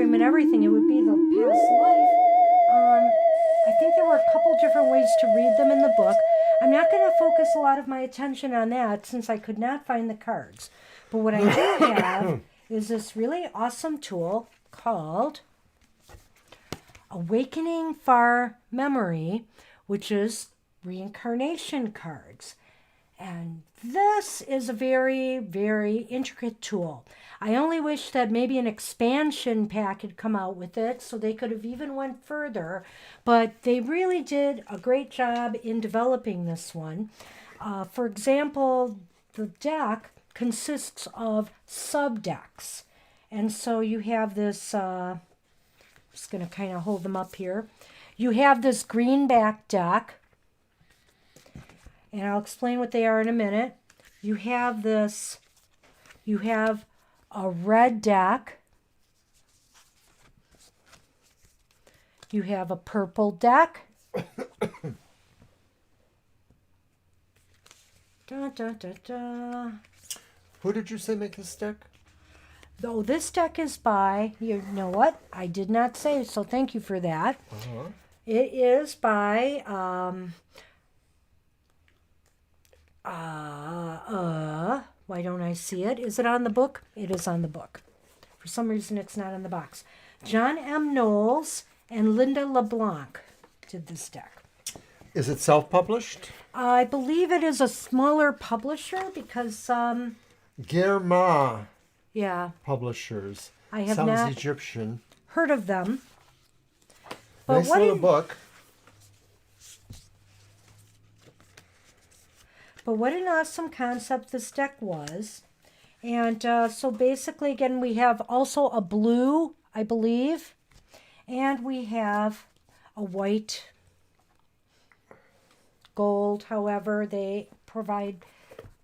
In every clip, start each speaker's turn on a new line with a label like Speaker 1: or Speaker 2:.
Speaker 1: frame and everything. It would be the past life. I think there were a couple different ways to read them in the book. I'm not going to focus a lot of my attention on that since I could not find the cards. But what I do have is this really awesome tool called Awakening Far Memory, which is reincarnation cards. And this is a very, very intricate tool. I only wish that maybe an expansion pack had come out with it so they could have even went further. But they really did a great job in developing this one. For example, the deck consists of subdecks. And so you have this, I'm just going to kind of hold them up here. You have this greenback deck. And I'll explain what they are in a minute. You have this, you have a red deck. You have a purple deck. Da, da, da, da.
Speaker 2: Who did you say make this deck?
Speaker 1: Though this deck is by, you know what? I did not say, so thank you for that.
Speaker 2: Uh-huh.
Speaker 1: It is by, why don't I see it? Is it on the book? It is on the book. For some reason, it's not on the box. John M. Knowles and Linda LeBlanc did this deck.
Speaker 2: Is it self-published?
Speaker 1: I believe it is a smaller publisher because,
Speaker 2: Guerma
Speaker 1: yeah,
Speaker 2: Publishers.
Speaker 1: I have
Speaker 2: Sounds
Speaker 1: not
Speaker 2: Egyptian.
Speaker 1: heard of them. But
Speaker 2: Nice
Speaker 1: what
Speaker 2: little
Speaker 1: in-
Speaker 2: book.
Speaker 1: But what an awesome concept this deck was. And so basically, again, we have also a blue, I believe, and we have a white, gold, however they provide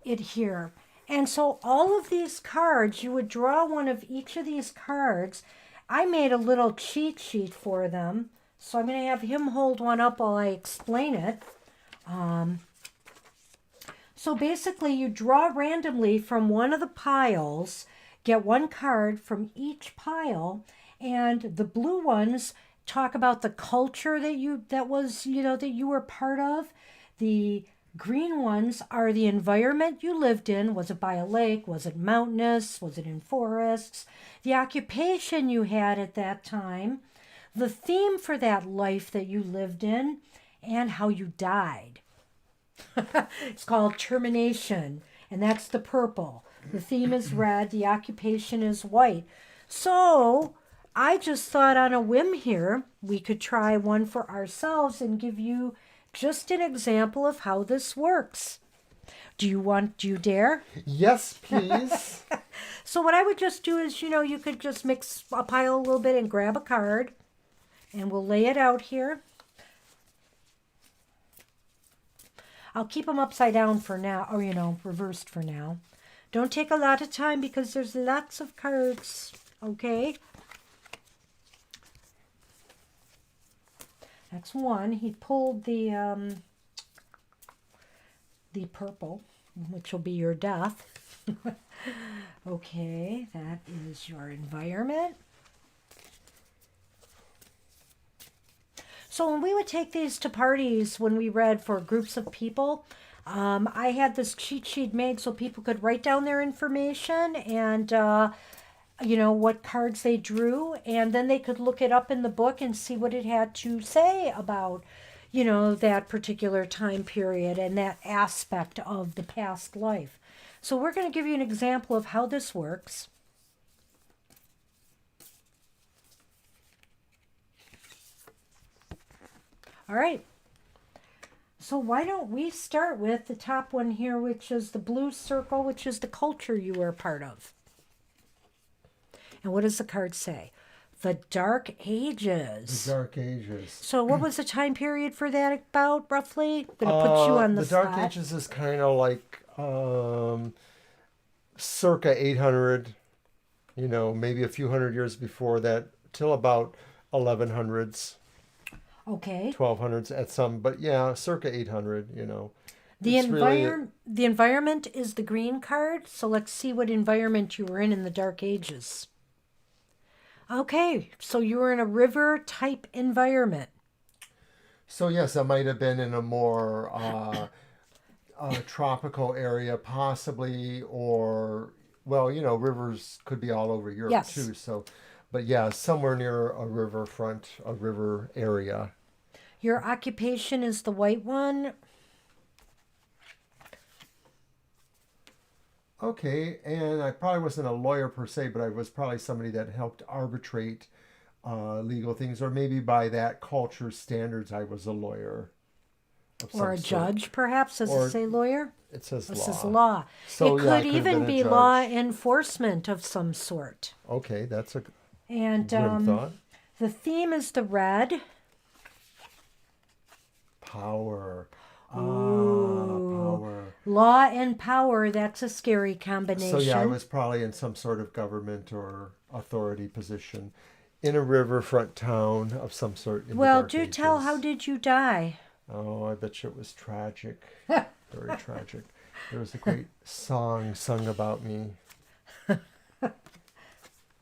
Speaker 1: it here. And so all of these cards, you would draw one of each of these cards. I made a little cheat sheet for them. So I'm going to have him hold one up while I explain it. So basically, you draw randomly from one of the piles, get one card from each pile, and the blue ones talk about the culture that you were part of. The green ones are the environment you lived in. Was it by a lake? Was it mountainous? Was it in forests? The occupation you had at that time, the theme for that life that you lived in, and how you died. It's called termination, and that's the purple. The theme is red, the occupation is white. So I just thought on a whim here, we could try one for ourselves and give you just an example of how this works. Do you dare?
Speaker 2: Yes, please.
Speaker 1: So what I would just do is, you could just mix a pile a little bit and grab a card, and we'll lay it out here. I'll keep them upside down for now, or, reversed for now. Don't take a lot of time because there's lots of cards, okay? That's one. He pulled the purple, which will be your death. Okay, that is your environment. So when we would take these to parties, when we read for groups of people, I had this cheat sheet made so people could write down their information and, what cards they drew. And then they could look it up in the book and see what it had to say about, that particular time period and that aspect of the past life. So we're going to give you an example of how this works. All right, so why don't we start with the top one here, which is the blue circle, which is the culture you were a part of. And what does the card say? The Dark Ages.
Speaker 2: The Dark Ages.
Speaker 1: So what was the time period for that about, roughly? I'm going to put you on the spot.
Speaker 2: The Dark Ages is kind of like circa 800, maybe a few hundred years before that, till about 1100s.
Speaker 1: Okay.
Speaker 2: 1200s at some, but yeah, circa 800,
Speaker 1: The environment is the green card, so let's see what environment you were in the Dark Ages. Okay, so you were in a river type environment.
Speaker 2: So yes, I might have been in a more tropical area, possibly, or well, rivers could be all over Europe
Speaker 1: Yes.
Speaker 2: too. So, but yeah, somewhere near a riverfront, a river area.
Speaker 1: Your occupation is the white one.
Speaker 2: Okay, and I probably wasn't a lawyer per se, but I was probably somebody that helped arbitrate legal things, or maybe by that culture's standards, I was a lawyer of
Speaker 1: Or
Speaker 2: some
Speaker 1: a
Speaker 2: sort.
Speaker 1: judge, perhaps. Does it
Speaker 2: Or
Speaker 1: say lawyer?
Speaker 2: it says
Speaker 1: This is
Speaker 2: law.
Speaker 1: law.
Speaker 2: So
Speaker 1: It
Speaker 2: yeah, I
Speaker 1: could
Speaker 2: could have
Speaker 1: even
Speaker 2: been a
Speaker 1: be law
Speaker 2: judge.
Speaker 1: enforcement of some sort.
Speaker 2: Okay, that's a
Speaker 1: And
Speaker 2: grim thought.
Speaker 1: the theme is the red.
Speaker 2: Power. Ah,
Speaker 1: Ooh.
Speaker 2: power.
Speaker 1: Law and power, that's a scary
Speaker 2: So yeah, I
Speaker 1: combination.
Speaker 2: was probably in some sort of government or authority position in a riverfront town of some sort in the
Speaker 1: Well,
Speaker 2: Dark
Speaker 1: do tell, how
Speaker 2: Ages.
Speaker 1: did you die?
Speaker 2: Oh, I bet you it was tragic. Very tragic. There was a great song sung about me.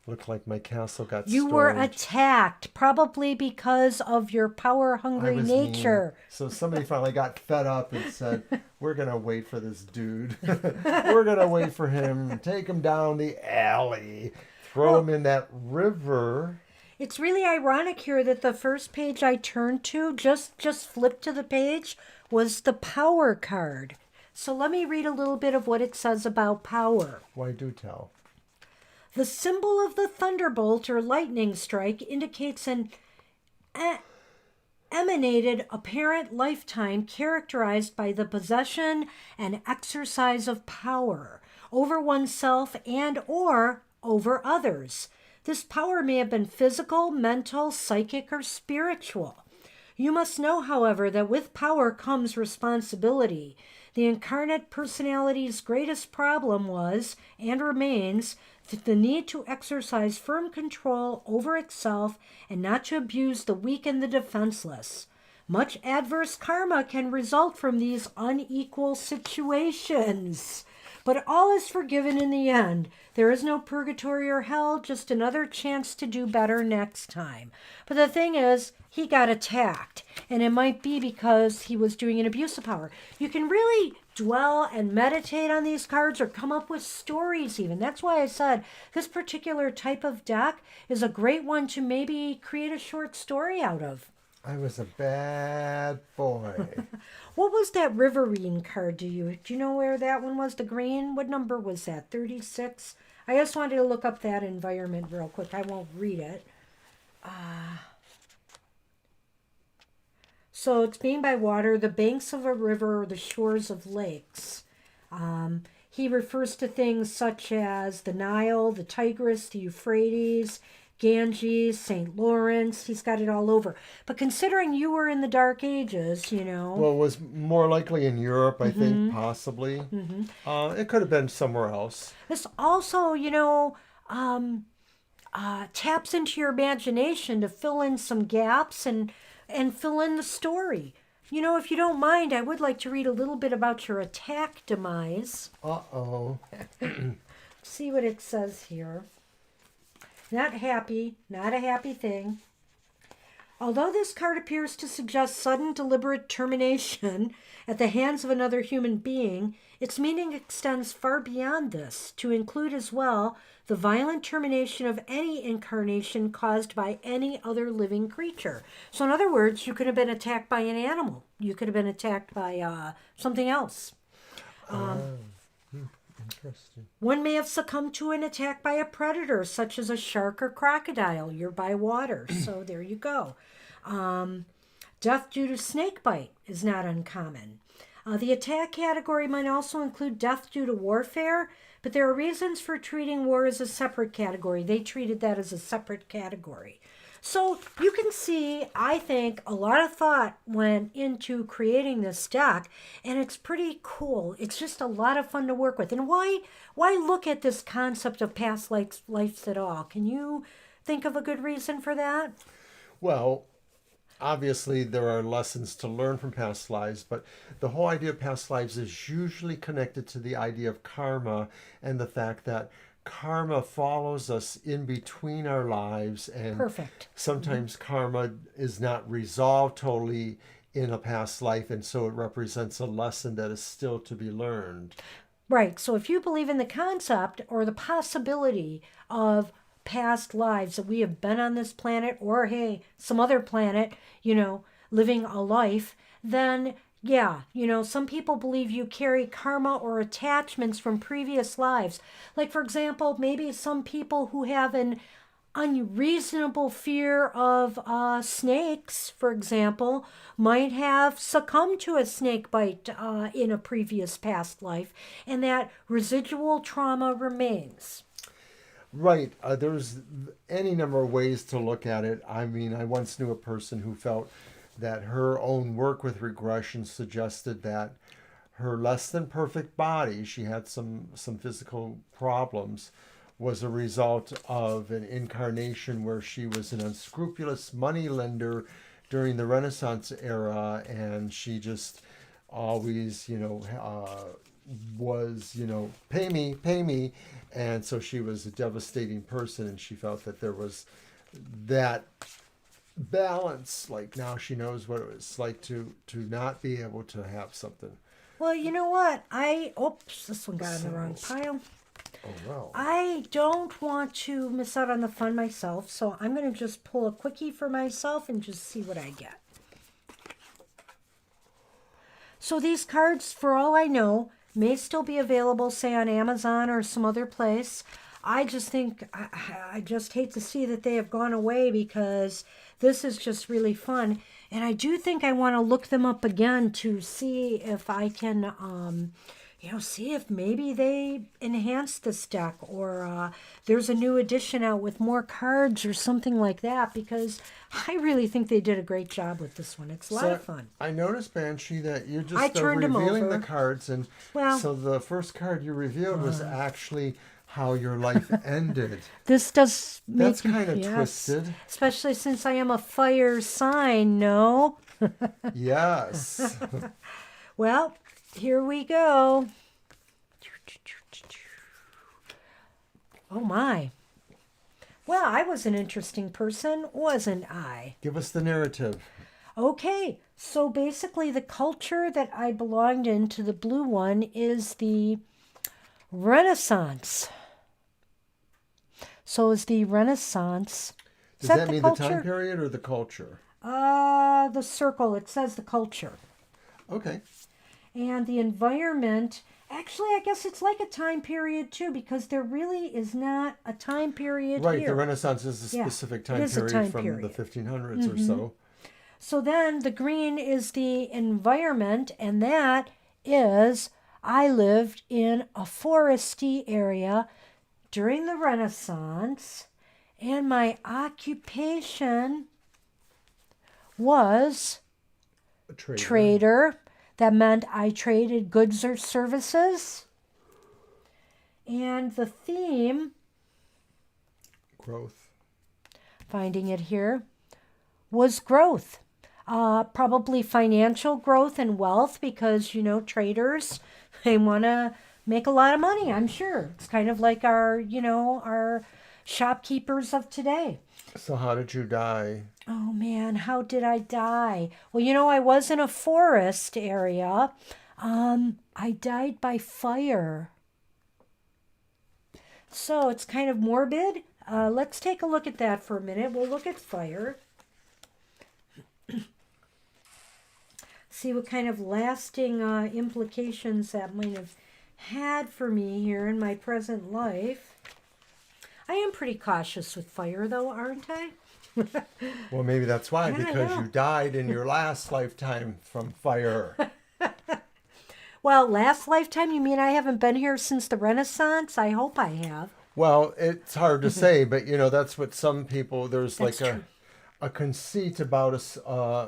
Speaker 2: Looked like my castle got
Speaker 1: You were
Speaker 2: stormed.
Speaker 1: attacked, probably because of your power
Speaker 2: I
Speaker 1: hungry
Speaker 2: was mean.
Speaker 1: nature.
Speaker 2: So somebody finally got fed up and said, "We're gonna wait for this dude. We're gonna wait for him. Take him down the alley. Throw him in that river."
Speaker 1: It's really ironic here that the first page I turned to, just flip to the page, was the power card. So let me read a little bit of what it says about power.
Speaker 2: Why do tell?
Speaker 1: The symbol of the thunderbolt or lightning strike indicates an emanated apparent lifetime characterized by the possession and exercise of power over oneself and or over others. This power may have been physical, mental, psychic, or spiritual. You must know, however, that with power comes responsibility. The incarnate personality's greatest problem was, and remains, the need to exercise firm control over itself and not to abuse the weak and the defenseless. Much adverse karma can result from these unequal situations. But all is forgiven in the end. There is no purgatory or hell, just another chance to do better next time. But the thing is, he got attacked, and it might be because he was doing an abuse of power. You can really dwell and meditate on these cards or come up with stories even. That's why I said this particular type of deck is a great one to maybe create a short story out of.
Speaker 2: I was a bad boy.
Speaker 1: What was that Riverine card? Do you know where that one was? The green? What number was that? 36? I just wanted to look up that environment real quick. I won't read it. So it's being by water, the banks of a river, or the shores of lakes. He refers to things such as the Nile, the Tigris, the Euphrates, Ganges, St. Lawrence. He's got it all over. But considering you were in the Dark Ages,
Speaker 2: Well, it was more likely in Europe, I think, possibly. It could have been somewhere else.
Speaker 1: this also, taps into your imagination to fill in some gaps and fill in the story. If you don't mind, I would like to read a little bit about your attack demise.
Speaker 2: Uh-oh.
Speaker 1: See what it says here. Not happy, not a happy thing. Although this card appears to suggest sudden, deliberate termination at the hands of another human being, its meaning extends far beyond this, to include as well the violent termination of any incarnation caused by any other living creature. So, in other words, you could have been attacked by an animal. You could have been attacked by something else.
Speaker 2: Interesting.
Speaker 1: One may have succumbed to an attack by a predator, such as a shark or crocodile. You're by water, so there you go. Death due to snake bite is not uncommon. The attack category might also include death due to warfare, but there are reasons for treating war as a separate category. They treated that as a separate category. So you can see, I think, a lot of thought went into creating this deck, and it's pretty cool. It's just a lot of fun to work with. And why look at this concept of past lives at all? Can you think of a good reason for that?
Speaker 2: Well, obviously there are lessons to learn from past lives, but the whole idea of past lives is usually connected to the idea of karma and the fact that karma follows us in between our lives, and
Speaker 1: Perfect.
Speaker 2: sometimes karma is not resolved totally in a past life, and so it represents a lesson that is still to be learned.
Speaker 1: Right. So if you believe in the concept or the possibility of past lives that we have been on this planet or, hey, some other planet, living a life, then yeah, some people believe you carry karma or attachments from previous lives. Like, for example, maybe some people who have an unreasonable fear of snakes, for example, might have succumbed to a snake bite in a previous past life, and that residual trauma remains.
Speaker 2: Right. There's any number of ways to look at it. I mean, I once knew a person who felt that her own work with regression suggested that her less than perfect body, she had some physical problems, was a result of an incarnation where she was an unscrupulous moneylender during the Renaissance era, and she just always, was, pay me. And so she was a devastating person, and she felt that there was that balance. Like, now she knows what it was like to not be able to have something.
Speaker 1: Well, you know what? Oops, this one got in the wrong pile.
Speaker 2: Oh, well.
Speaker 1: I don't want to miss out on the fun myself, so I'm going to just pull a quickie for myself and just see what I get. So these cards, for all I know, may still be available, say, on Amazon or some other place. I just think, I just hate to see that they have gone away, because this is just really fun. And I do think I want to look them up again to see if I can, see if maybe they enhanced this deck, or there's a new edition out with more cards or something like that, because I really think they did a great job with this one. It's a lot of fun.
Speaker 2: I noticed, Banshee, that you
Speaker 1: I
Speaker 2: just
Speaker 1: turned them
Speaker 2: revealing
Speaker 1: over.
Speaker 2: the cards, and so the first card you revealed was actually how your life ended.
Speaker 1: This does make
Speaker 2: That's kind of twisted.
Speaker 1: Especially since I am a fire sign, no?
Speaker 2: Yes.
Speaker 1: Well, here we go. Oh my. Well, I was an interesting person, wasn't I?
Speaker 2: Give us the narrative.
Speaker 1: Okay, so basically the culture that I belonged into, the blue one, is the Renaissance. So is the Renaissance.
Speaker 2: Does that mean the time period or the culture?
Speaker 1: The circle. It says the culture.
Speaker 2: Okay.
Speaker 1: And the environment, actually, I guess it's like a time period too, because there really is not a time period
Speaker 2: right,
Speaker 1: here.
Speaker 2: The Renaissance is a specific time period from the 1500s or so.
Speaker 1: So then the green is the environment, and that is, I lived in a foresty area during the Renaissance, and my occupation was
Speaker 2: A trader.
Speaker 1: trader. That meant I traded goods or services. And the theme,
Speaker 2: Growth.
Speaker 1: finding it here, was growth. Probably financial growth and wealth, because, traders, they want to make a lot of money, I'm sure. It's kind of like our shopkeepers of today.
Speaker 2: So how did you die?
Speaker 1: Oh man, how did I die? Well, I was in a forest area. I died by fire. So it's kind of morbid. Let's take a look at that for a minute. We'll look at fire. See what kind of lasting implications that might have had for me here in my present life. I am pretty cautious with fire, though, aren't I?
Speaker 2: Well, maybe that's why,
Speaker 1: Yeah, I
Speaker 2: because
Speaker 1: know.
Speaker 2: you died in your last lifetime from fire.
Speaker 1: Well, last lifetime, you mean I haven't been here since the Renaissance? I hope I have.
Speaker 2: Well, it's hard to say, but that's what some people, there's
Speaker 1: That's
Speaker 2: like
Speaker 1: true.
Speaker 2: a conceit about us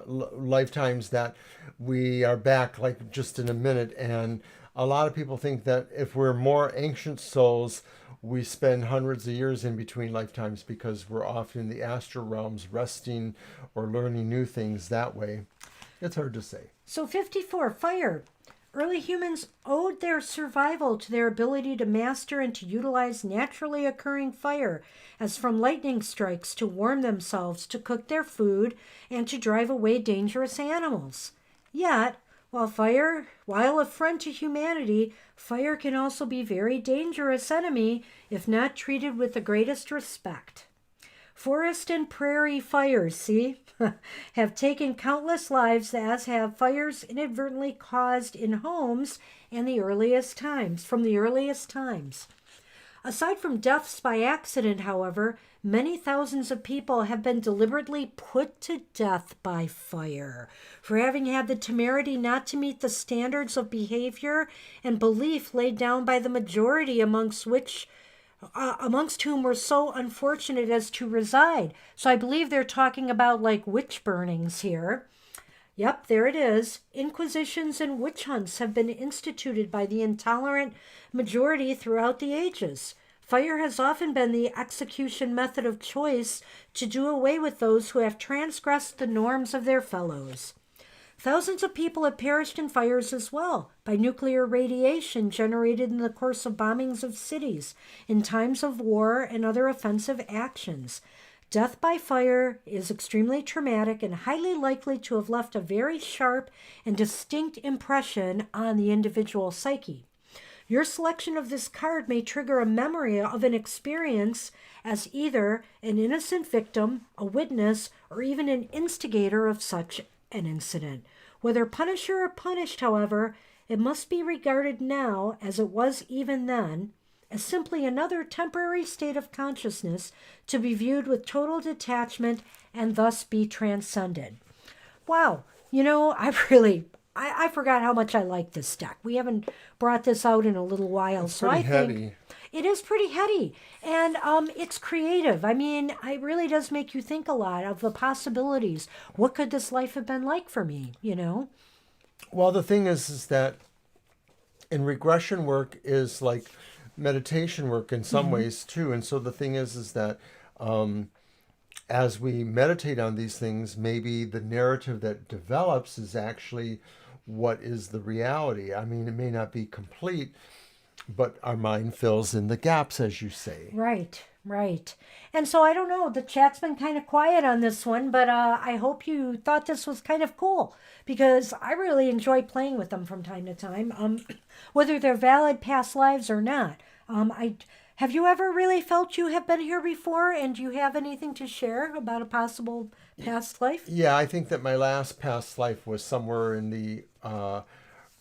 Speaker 2: lifetimes that we are back like just in a minute, and a lot of people think that if we're more ancient souls, we spend hundreds of years in between lifetimes because we're often in the astral realms resting or learning new things that way. It's hard to say.
Speaker 1: So 54, fire. Early humans owed their survival to their ability to master and to utilize naturally occurring fire, as from lightning strikes, to warm themselves, to cook their food, and to drive away dangerous animals. Yet, while a friend to humanity, fire can also be a very dangerous enemy if not treated with the greatest respect. Forest and prairie fires, see, have taken countless lives, as have fires inadvertently caused in homes in the earliest times, from the earliest times. Aside from deaths by accident, however, many thousands of people have been deliberately put to death by fire for having had the temerity not to meet the standards of behavior and belief laid down by the majority amongst whom were so unfortunate as to reside. So I believe they're talking about like witch burnings here. Yep, there it is. Inquisitions and witch hunts have been instituted by the intolerant majority throughout the ages. Fire has often been the execution method of choice to do away with those who have transgressed the norms of their fellows. Thousands of people have perished in fires as well, by nuclear radiation generated in the course of bombings of cities, in times of war and other offensive actions. Death by fire is extremely traumatic and highly likely to have left a very sharp and distinct impression on the individual psyche. Your selection of this card may trigger a memory of an experience as either an innocent victim, a witness, or even an instigator of such an incident. Whether punisher or punished, however, it must be regarded now, as it was even then, as simply another temporary state of consciousness to be viewed with total detachment and thus be transcended. Wow, I forgot how much I like this deck. We haven't brought this out in a little while,
Speaker 2: It's
Speaker 1: so
Speaker 2: pretty
Speaker 1: I
Speaker 2: heavy.
Speaker 1: think it is pretty heady, and it's creative. I mean, it really does make you think a lot of the possibilities. What could this life have been like for me?
Speaker 2: Well, the thing is that in regression work is like meditation work in some ways too. And so the thing is that as we meditate on these things, maybe the narrative that develops is actually what is the reality. I mean, it may not be complete, but our mind fills in the gaps, as you say.
Speaker 1: Right, right. And so I don't know, the chat's been kind of quiet on this one, but I hope you thought this was kind of cool because I really enjoy playing with them from time to time, whether they're valid past lives or not. Have you ever really felt you have been here before, and do you have anything to share about a possible past life?
Speaker 2: Yeah, I think that my last past life was somewhere in the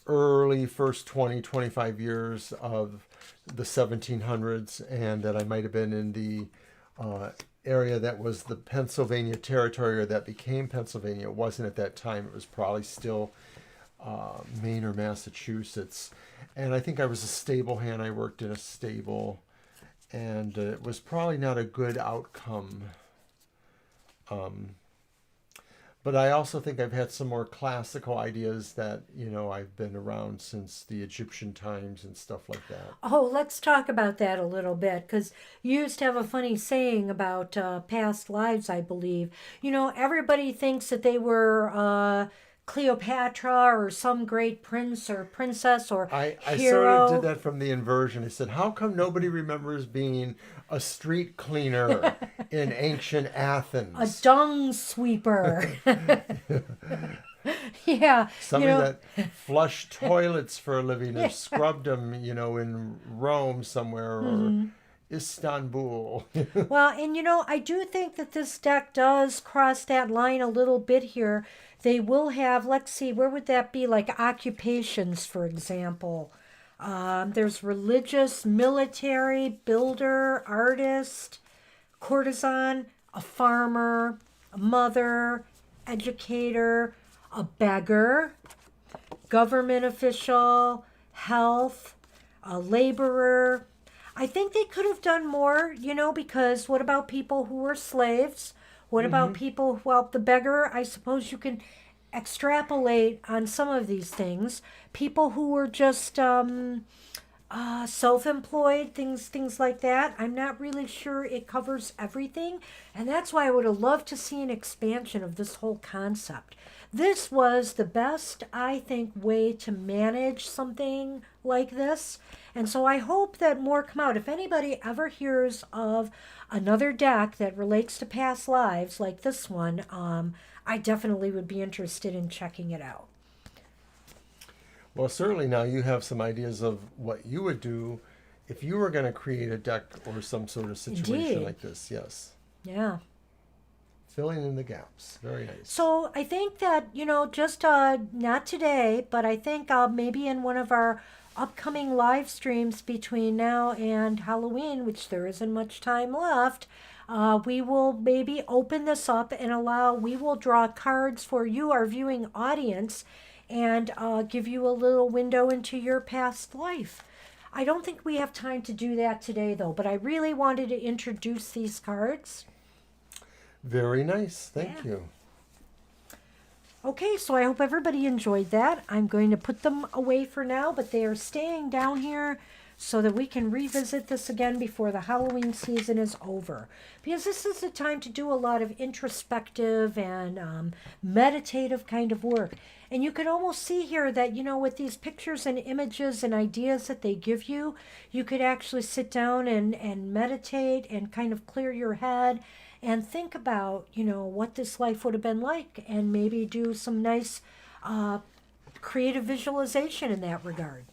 Speaker 2: early first 20, 25 years of the 1700s, and that I might have been in the area that was the Pennsylvania territory, or that became Pennsylvania. It wasn't at that time. It was probably still Maine or Massachusetts. And I think I was a stable hand. I worked in a stable, and it was probably not a good outcome. But I also think I've had some more classical ideas that, I've been around since the Egyptian times and stuff like that.
Speaker 1: Oh, let's talk about that a little bit because you used to have a funny saying about past lives, I believe. Everybody thinks that they were Cleopatra or some great prince or princess or
Speaker 2: I sort
Speaker 1: hero.
Speaker 2: of did that from the inversion. I said, how come nobody remembers being a street cleaner in ancient
Speaker 1: A
Speaker 2: Athens?
Speaker 1: dung sweeper. Yeah,
Speaker 2: Somebody that flushed toilets for a living or scrubbed them, in Rome somewhere or Istanbul.
Speaker 1: Well, and I do think that this deck does cross that line a little bit here. They will have, let's see, where would that be? Like occupations, for example. There's religious, military, builder, artist, courtesan, a farmer, a mother, educator, a beggar, government official, health, a laborer. I think they could have done more, because what about people who were slaves? What about people, well, the beggar, I suppose you can extrapolate on some of these things. People who were just self-employed, things like that. I'm not really sure it covers everything, and that's why I would have loved to see an expansion of this whole concept. This was the best, I think, way to manage something like this, and so I hope that more come out. If anybody ever hears of another deck that relates to past lives like this one, I definitely would be interested in checking it out.
Speaker 2: Well, certainly now you have some ideas of what you would do if you were going to create a deck or some sort of situation
Speaker 1: Indeed.
Speaker 2: like this. Yes.
Speaker 1: Yeah.
Speaker 2: Filling in the gaps. Very nice.
Speaker 1: So I think that, just not today, but I think maybe in one of our upcoming live streams between now and Halloween, which there isn't much time left, we will maybe open this up and we will draw cards for you, our viewing audience, and give you a little window into your past life. I don't think we have time to do that today, though, but I really wanted to introduce these cards.
Speaker 2: Very nice. Thank
Speaker 1: Yeah.
Speaker 2: you.
Speaker 1: Okay, so I hope everybody enjoyed that. I'm going to put them away for now, but they are staying down here so that we can revisit this again before the Halloween season is over. Because this is the time to do a lot of introspective and meditative kind of work. And you can almost see here that, with these pictures and images and ideas that they give you, you could actually sit down and meditate and kind of clear your head and think about, what this life would have been like, and maybe do some nice creative visualization in that regard.